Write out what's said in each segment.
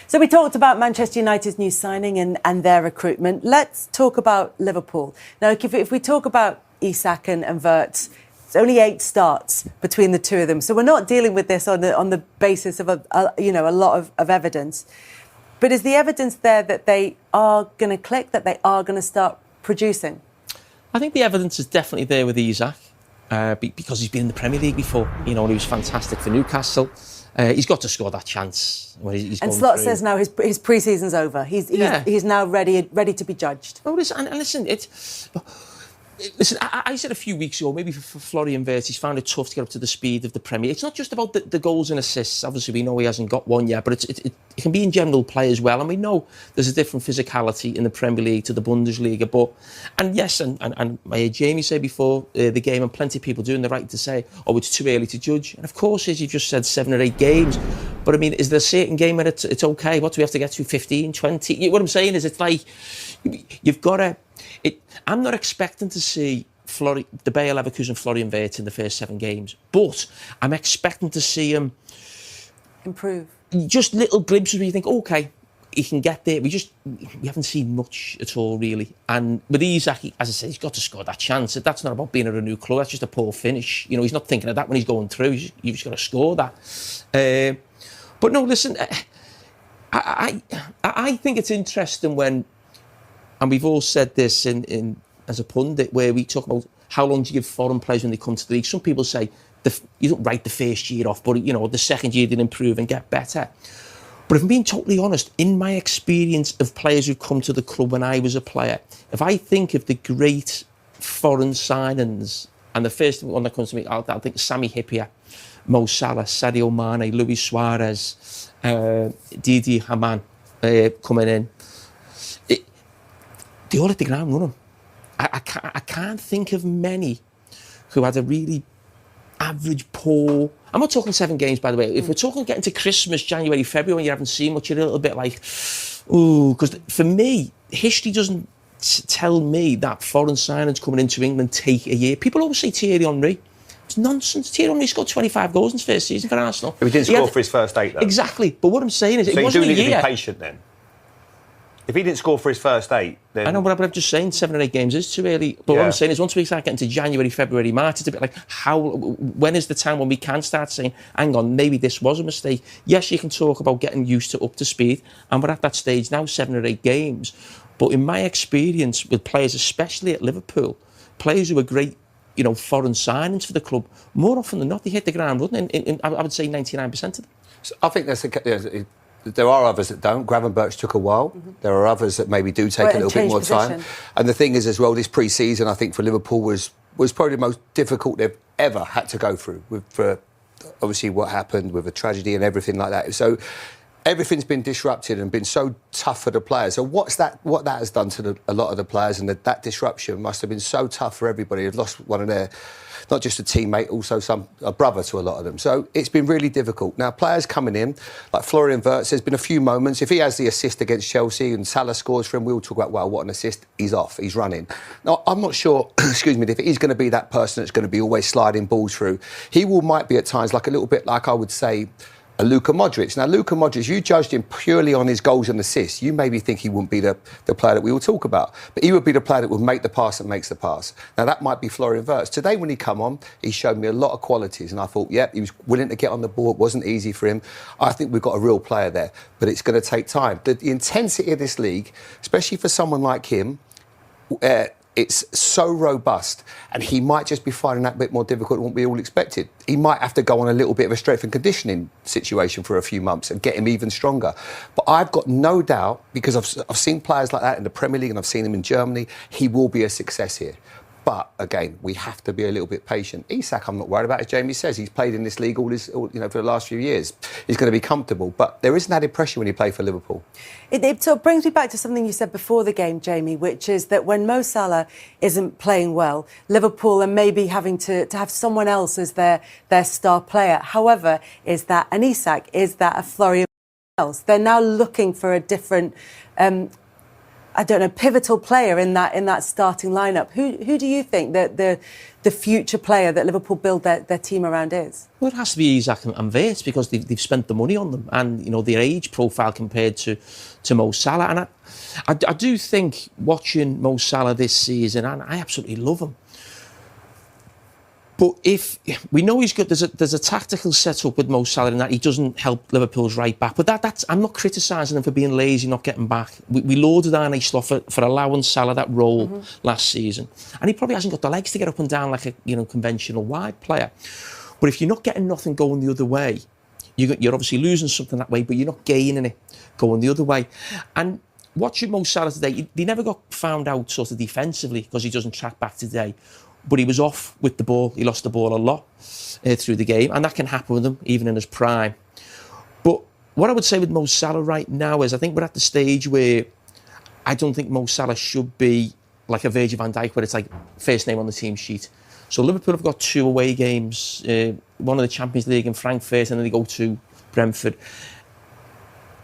So we talked about Manchester United's new signing and their recruitment. Let's talk about Liverpool. Now, if we talk about Isak and Wirtz, it's only 8 starts between the two of them. So we're not dealing with this on the basis of a lot of evidence. But is the evidence there that they are going to click, that they are going to start producing? I think the evidence is definitely there with Isak because he's been in the Premier League before. You know, and he was fantastic for Newcastle. He's got to score that chance. When he's and Slot says now his pre-season's over. He's now ready to be judged. Oh, listen, Listen, I said a few weeks ago, maybe for Florian Wirtz, he's found it tough to get up to the speed of the Premier. It's not just about the goals and assists. Obviously, we know he hasn't got one yet, but it can be in general play as well. And we know there's a different physicality in the Premier League to the Bundesliga. And I heard Jamie say before the game, and plenty of people doing the right to say, oh, it's too early to judge. And of course, as you've just said, 7 or 8 games. But I mean, is there a certain game where it's okay? What do we have to get to? 15, 20? What I'm saying is, it's like, you've got to... I'm not expecting to see the Bayer Leverkusen Florian Wirtz in the first 7 games, but I'm expecting to see him improve. Just little glimpses where you think, okay, he can get there. We haven't seen much at all, really. And with Isak, as I say, he's got to score that chance. That's not about being at a new club. That's just a poor finish. You know, he's not thinking of that when he's going through. You've just got to score that. But no, listen, I think it's interesting when. And we've all said this in as a pundit, where we talk about how long do you give foreign players when they come to the league. Some people say you don't write the first year off, but the second year they'll improve and get better. But if I'm being totally honest, in my experience of players who've come to the club when I was a player, if I think of the great foreign signings, and the first one that comes to me, I'll think Sami Hyypiä, Mo Salah, Sadio Mane, Luis Suarez, Didi Hamann coming in. They all hit the ground running. I can't think of many who had a really average, poor... I'm not talking 7 games, by the way. If we're talking getting to Christmas, January, February, when you haven't seen much, you're a little bit like, ooh, because for me, history doesn't tell me that foreign signings coming into England take a year. People always say Thierry Henry. It's nonsense. Thierry Henry scored 25 goals in his first season for Arsenal. But he didn't score for his first 8, though. Exactly. But what I'm saying is, it wasn't a year. So you do need to be patient, then? If he didn't score for his first 8, then... I know, but I'm just saying 7 or 8 games is too early. But what I'm saying is, once we start getting to January, February, March, it's a bit like, when is the time when we can start saying, hang on, maybe this was a mistake? Yes, you can talk about getting used to up to speed, and we're at that stage now, 7 or 8 games. But in my experience with players, especially at Liverpool, players who are great, foreign signings for the club, more often than not, they hit the ground running. I would say 99% of them. So I think there are others that don't. Gravenberch took a while. Mm-hmm. There are others that maybe do take a little bit more time. And the thing is, as well, this pre-season, I think for Liverpool was probably the most difficult they've ever had to go through, for obviously what happened with the tragedy and everything like that. So everything's been disrupted and been so tough for the players. So what that has done to a lot of the players, and that disruption must have been so tough for everybody. They've lost one of their, not just a teammate, also a brother to a lot of them. So it's been really difficult. Now, players coming in, like Florian Wirtz, there's been a few moments. If he has the assist against Chelsea and Salah scores for him, we'll talk about, wow, what an assist. He's off, he's running. Now, I'm not sure, excuse me, if he's going to be that person that's going to be always sliding balls through. He might be at times like a little bit like, I would say, a Luka Modric. Now, Luka Modric, you judged him purely on his goals and assists. You maybe think he wouldn't be the player that we will talk about, but he would be the player that would make the pass and makes the pass. Now, that might be Florian Wirtz. Today, when he come on, he showed me a lot of qualities, and I thought, he was willing to get on the ball. It wasn't easy for him. I think we've got a real player there, but it's going to take time. The intensity of this league, especially for someone like him, it's so robust, and he might just be finding that a bit more difficult than what we all expected. He might have to go on a little bit of a strength and conditioning situation for a few months and get him even stronger. But I've got no doubt, because I've seen players like that in the Premier League and I've seen him in Germany, he will be a success here. But again, we have to be a little bit patient. Isak, I'm not worried about, as Jamie says. He's played in this league for the last few years. He's going to be comfortable, but there isn't added pressure when you play for Liverpool. It sort of brings me back to something you said before the game, Jamie, which is that when Mo Salah isn't playing well, Liverpool are maybe having to have someone else as their star player. However, is that an Isak? Is that a Florian else? They're now looking for a different... I don't know, pivotal player in that starting lineup. Who do you think that the future player that Liverpool build their team around is? Well, it has to be Isak and Wirtz, because they've spent the money on them, and their age profile compared to Mo Salah. And I do think watching Mo Salah this season, and I absolutely love him. But if we know he's good, there's a tactical setup with Mo Salah in that he doesn't help Liverpool's right back. But that's I'm not criticising him for being lazy, not getting back. We lauded Arne for allowing Salah that role last season, and he probably hasn't got the legs to get up and down like a conventional wide player. But if you're not getting nothing going the other way, you're obviously losing something that way, but you're not gaining it going the other way. And watching Mo Salah today, he never got found out sort of defensively because he doesn't track back today. But he was off with the ball. He lost the ball a lot through the game, and that can happen with him even in his prime. But what I would say with Mo Salah right now is I think we're at the stage where I don't think Mo Salah should be like a Virgil van Dijk, where it's like first name on the team sheet. So Liverpool have got 2 away games, one of the Champions League in Frankfurt, and then they go to Brentford.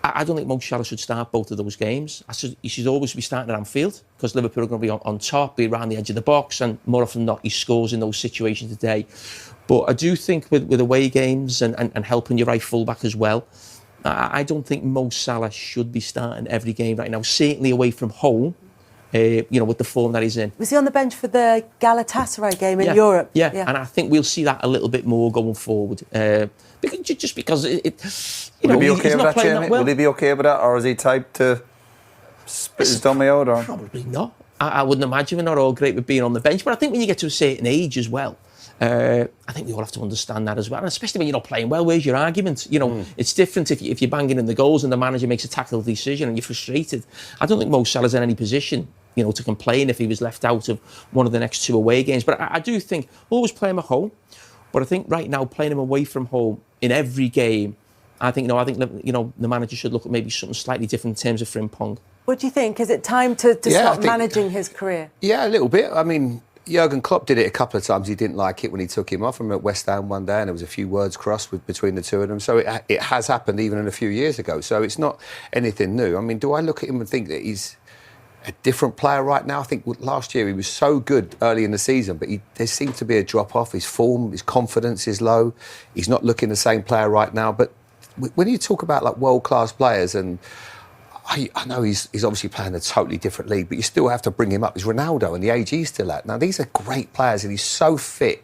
I don't think Mo Salah should start both of those games. He should always be starting at Anfield, because Liverpool are going to be on top, be around the edge of the box, and more often than not, he scores in those situations today. But I do think with away games and helping your right fullback as well, I don't think Mo Salah should be starting every game right now, certainly away from home, with the form that he's in. Was he on the bench for the Galatasaray game in Europe? Yeah, and I think we'll see that a little bit more going forward. Because will he be okay with that, Jamie? Will he be okay with that, or is he type to spit his dummy out? Or? Probably not. I wouldn't imagine we're not all great with being on the bench, but I think when you get to a certain age as well, I think we all have to understand that as well, and especially when you're not playing well. Where's your argument? It's different if you're banging in the goals and the manager makes a tactical decision and you're frustrated. I don't think Mo Salah's in any position, to complain if he was left out of one of the next 2 away games. But I do think always play him at home. But I think right now playing him away from home in every game, I think the manager should look at maybe something slightly different in terms of Frimpong. What do you think? Is it time to start managing his career? Yeah, a little bit. I mean, Jurgen Klopp did it a couple of times. He didn't like it when he took him off. I remember at West Ham one day, and there was a few words crossed between the two of them. So it has happened even a few years ago. So it's not anything new. I mean, do I look at him and think that he's a different player right now? I think last year he was so good early in the season, but there seemed to be a drop-off. His form, his confidence is low. He's not looking the same player right now. But when you talk about like world-class players, and I know he's obviously playing a totally different league, but you still have to bring him up. He's Ronaldo and the age he's still at. Now, these are great players and he's so fit.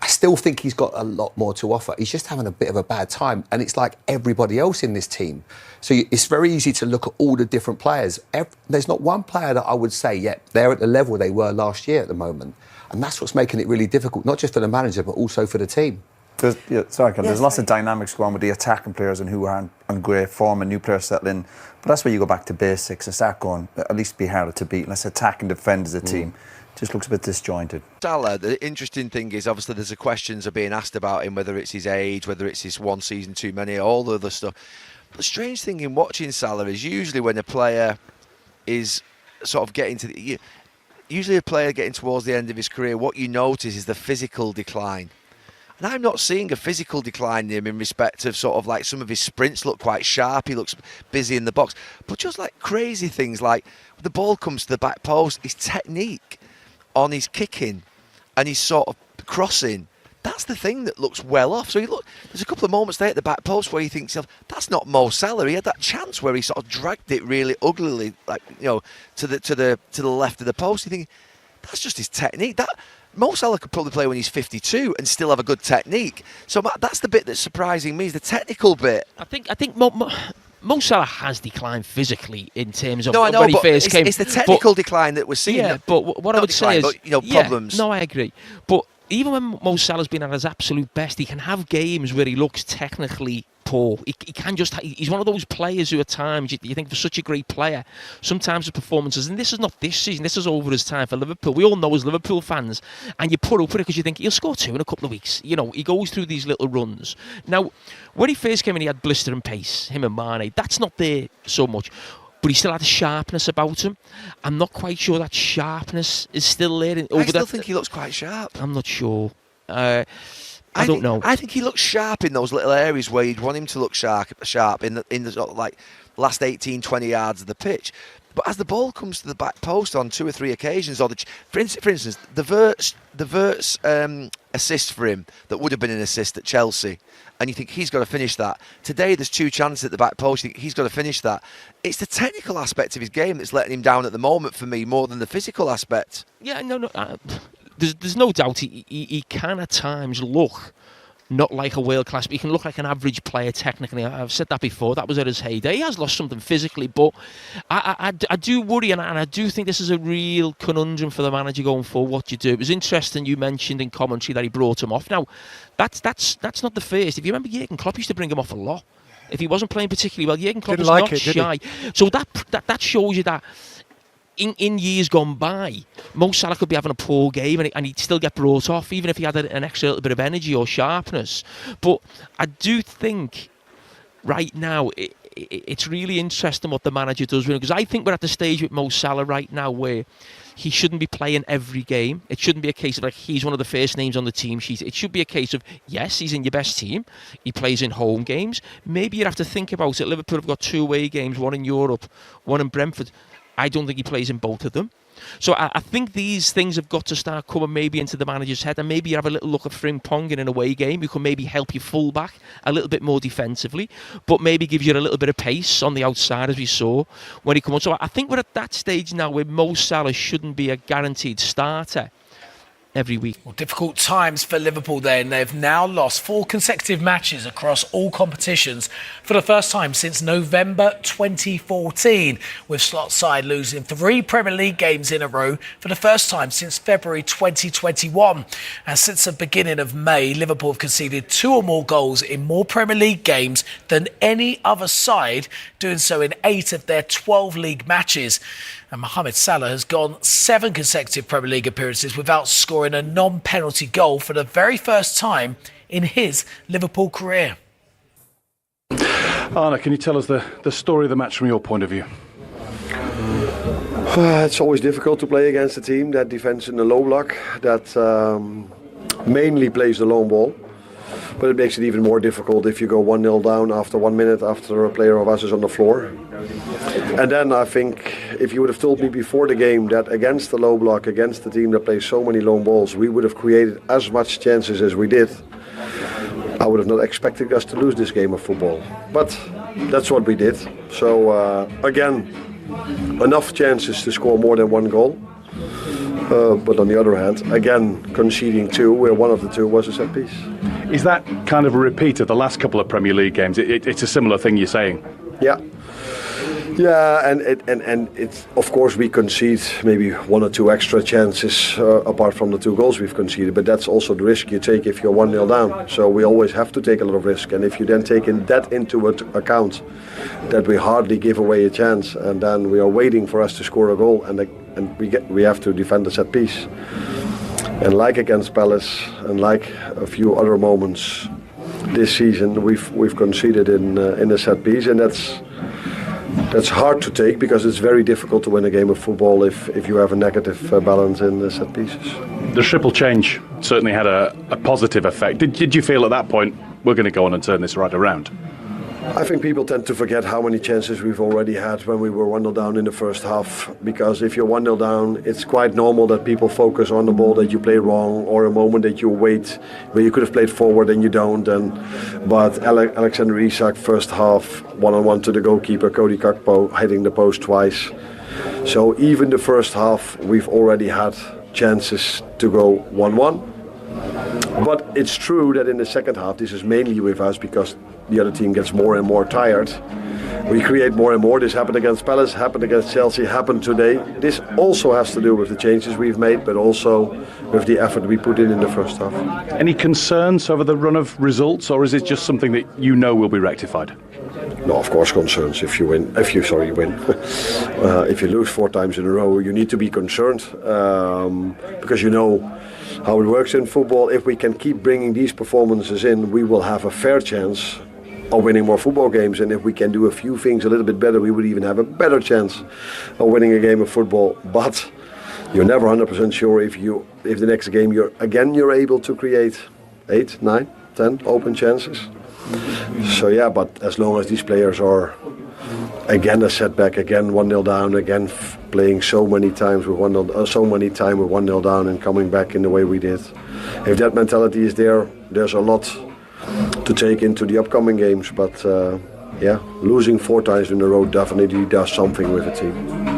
I still think he's got a lot more to offer. He's just having a bit of a bad time, and it's like everybody else in this team. So it's very easy to look at all the different players. There's not one player that I would say, they're at the level they were last year at the moment. And that's what's making it really difficult, not just for the manager, but also for the team. There's lots of dynamics going on with the attacking players and who aren't on great form and new players settle in. But that's where you go back to basics and start going, at least be harder to beat. Let's attack and defend as a team. Just looks a bit disjointed. Salah, the interesting thing is obviously there's the questions are being asked about him, whether it's his age, whether it's his one season too many, all the other stuff. But the strange thing in watching Salah is usually when a player is sort of usually a player getting towards the end of his career, what you notice is the physical decline. And I'm not seeing a physical decline in him in respect of sort of like some of his sprints look quite sharp, he looks busy in the box. But just like crazy things like when the ball comes to the back post, his technique on his kicking and his sort of crossing, that's the thing that looks well off. So there's a couple of moments there at the back post where you think to yourself, that's not Mo Salah. He had that chance where he sort of dragged it really uglily, like to the left of the post. You think that's just his technique. That Mo Salah could probably play when he's 52 and still have a good technique. So that's the bit that's surprising me, is the technical bit. I think Mo Salah has declined physically in terms of when he first came. It's the technical decline that we're seeing. Yeah, but what I would say is, problems. No, I agree. But even when Mo Salah's been at his absolute best, he can have games where he looks technically poor. He can he's one of those players who at times you think for such a great player, sometimes his performances, and this is not this season, this is over his time for Liverpool. We all know as Liverpool fans, and you put up with it because you think he'll score 2 in a couple of weeks. He goes through these little runs. Now, when he first came in, he had blistering pace, him and Mane. That's not there so much. But he still had a sharpness about him. I'm not quite sure that sharpness is still there. I still think he looks quite sharp. I'm not sure. I don't know. I think he looks sharp in those little areas where you'd want him to look sharp in the sort of like last 18, 20 yards of the pitch. But as the ball comes to the back post on 2 or 3 occasions, or for instance, the Verts assist for him that would have been an assist at Chelsea, and you think he's got to finish that. Today, there's 2 chances at the back post. You think he's got to finish that. It's the technical aspect of his game that's letting him down at the moment for me, more than the physical aspect. Yeah, no. There's no doubt he can at times look not like a world-class, but he can look like an average player technically. I've said that before. That was at his heyday. He has lost something physically, but I do worry, and I do think this is a real conundrum for the manager going forward. What you do. It was interesting you mentioned in commentary that he brought him off. Now, that's not the first. If you remember, Jurgen Klopp used to bring him off a lot. If he wasn't playing particularly well, Jurgen Klopp was not shy. So that shows you that in years gone by, Mo Salah could be having a poor game and he'd still get brought off, even if he had an extra little bit of energy or sharpness. But I do think right now it's really interesting what the manager does with him, because I think we're at the stage with Mo Salah right now where he shouldn't be playing every game. It shouldn't be a case of like he's one of the first names on the team sheet. It should be a case of, yes, he's in your best team. He plays in home games. Maybe you'd have to think about it. Liverpool have got 2 away games, 1 in Europe, 1 in Brentford. I don't think he plays in both of them. So I think these things have got to start coming maybe into the manager's head, and maybe you have a little look at Frimpong in an away game who can maybe help you full back a little bit more defensively, but maybe give you a little bit of pace on the outside, as we saw when he comes on. So I think we're at that stage now where Mo Salah shouldn't be a guaranteed starter every week. Well, difficult times for Liverpool then. They've now lost 4 consecutive matches across all competitions for the first time since November 2014, with Slot's side losing 3 Premier League games in a row for the first time since February 2021. And since the beginning of May, Liverpool have conceded 2 or more goals in more Premier League games than any other side, doing so in 8 of their 12 league matches. And Mohamed Salah has gone 7 consecutive Premier League appearances without scoring a non-penalty goal for the very first time in his Liverpool career. Arne, can you tell us the story of the match from your point of view? It's always difficult to play against a team that defends in the low block, that mainly plays the long ball. But it makes it even more difficult if you go 1-0 down after 1 minute after a player of us is on the floor. And then I think if you would have told me before the game that against the low block, against the team that plays so many long balls, we would have created as much chances as we did, I would have not expected us to lose this game of football. But that's what we did. So again, enough chances to score more than 1 goal. But on the other hand, again, conceding 2, where one of the 2 was a set piece. Is that kind of a repeat of the last couple of Premier League games? It's a similar thing you're saying? Yeah. Yeah, and it's, of course, we concede maybe 1 or 2 extra chances apart from the 2 goals we've conceded, but that's also the risk you take if you're 1-0 down. So we always have to take a lot of risk, and if you then take that into account, that we hardly give away a chance, and then we are waiting for us to score a goal, and we have to defend the set piece. And like against Palace, and like a few other moments this season, we've conceded in a set piece, and that's hard to take, because it's very difficult to win a game of football if you have a negative balance in the set pieces. The triple change certainly had a positive effect. Did you feel at that point we're going to go on and turn this right around? I think people tend to forget how many chances we've already had when we were 1-0 down in the first half, because if you're 1-0 down, it's quite normal that people focus on the ball that you play wrong, or a moment that you wait where you could have played forward and you don't. But Alexander Isak, first half, 1-on-1 to the goalkeeper, Cody Gakpo hitting the post twice. So even the first half, we've already had chances to go 1-1. But it's true that in the second half, this is mainly with us because the other team gets more and more tired. We create more and more. This happened against Palace, happened against Chelsea, happened today. This also has to do with the changes we've made, but also with the effort we put in the first half. Any concerns over the run of results, or is it just something that you know will be rectified? No, of course concerns if you win. If you lose 4 times in a row, you need to be concerned, because you know how it works in football. If we can keep bringing these performances in, we will have a fair chance of winning more football games, and if we can do a few things a little bit better, we would even have a better chance of winning a game of football. But you're never 100% sure if the next game you're able to create 8, 9, 10 open chances. So yeah, but as long as these players are again a setback, again 1-0 down, again playing so many times with 1-0 down and coming back in the way we did. If that mentality is there, there's a lot to take into the upcoming games. But yeah, losing 4 times in a row definitely does something with the team.